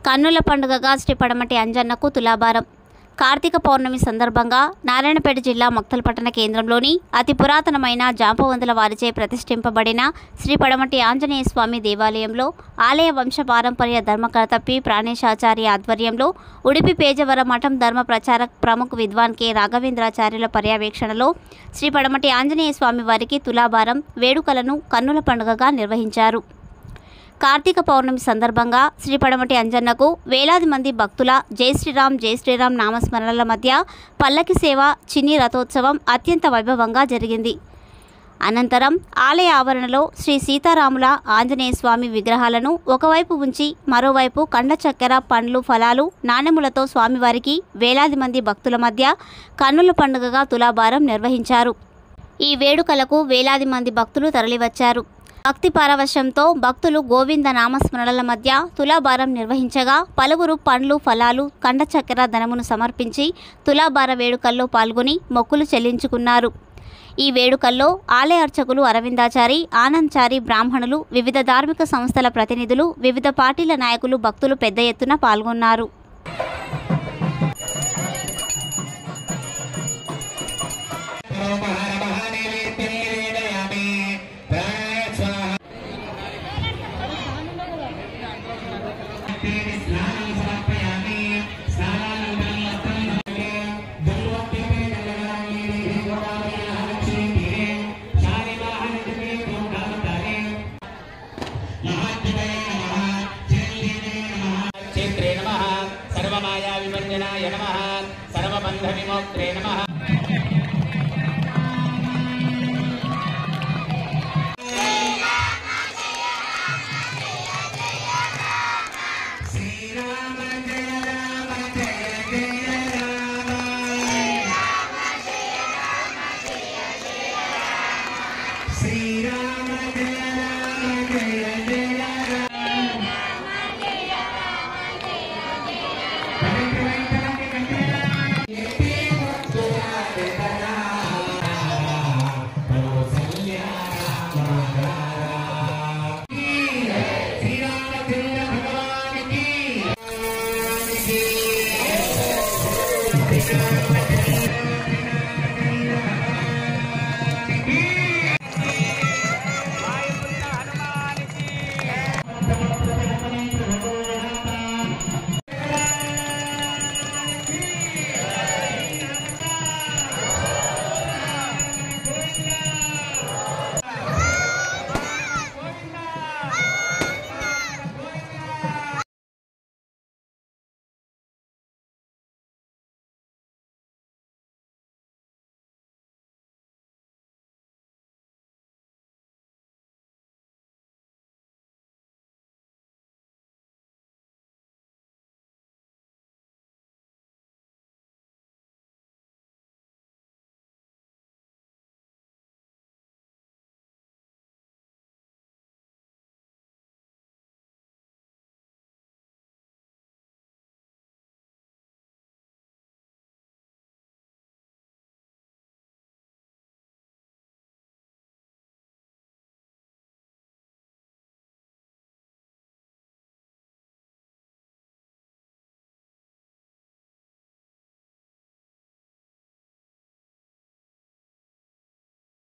కన్నుల పండుగగా శ్రీ పడమటి అంజన్నకు తులాభారం. కార్తీక పౌర్ణమి సందర్భంగా నారాయణపేట జిల్లా మక్తలపట్టణ కేంద్రంలోని అతి పురాతనమైన జాంబవంతుల వారిచే ప్రతిష్ఠింపబడిన శ్రీ పడమటి ఆంజనేయ స్వామి దేవాలయంలో ఆలయ వంశ పారంపర్య ధర్మకర్త పి ప్రాణేశాచార్య ఆధ్వర్యంలో ఉడిపి పేజవర మఠం ధర్మ ప్రచారక ప్రముఖ విద్వాన్ కె రాఘవేంద్రాచార్యుల పర్యవేక్షణలో శ్రీ పడమటి ఆంజనేయ స్వామి వారికి తులాభారం వేడుకలను కన్నుల పండుగగా నిర్వహించారు. కార్తీక పౌర్ణమి సందర్భంగా శ్రీ పడమటి అంజన్నకు వేలాది మంది భక్తుల జై శ్రీరామ్ నామస్మరణల మధ్య పల్లకి సేవ, చిన్ని రథోత్సవం అత్యంత వైభవంగా జరిగింది. అనంతరం ఆలయ ఆవరణలో శ్రీ సీతారాముల ఆంజనేయ స్వామి విగ్రహాలను ఒకవైపు ఉంచి మరోవైపు కండ చక్కెర, పండ్లు, ఫలాలు, నాణెములతో స్వామివారికి వేలాది మంది భక్తుల మధ్య కన్నుల పండుగగా తులాభారం నిర్వహించారు. ఈ వేడుకలకు వేలాది మంది భక్తులు తరలివచ్చారు. భక్తి పారవశ్యంతో భక్తులు గోవింద నామస్మరణల మధ్య తులాభారం నిర్వహించగా పలువురు పండ్లు, ఫలాలు, కండ చక్కెర ధనమును సమర్పించి తులాభార వేడుకల్లో పాల్గొని మొక్కులు చెల్లించుకున్నారు. ఈ వేడుకల్లో ఆలయ అర్చకులు అరవిందాచారి, ఆనందచారి, బ్రాహ్మణులు, వివిధ ధార్మిక సంస్థల ప్రతినిధులు, వివిధ పార్టీల నాయకులు, భక్తులు పెద్ద ఎత్తున పాల్గొన్నారు. सर्वमाया विमंजनाय नमः सर्वबंध विमोक्त्रे नमः श्री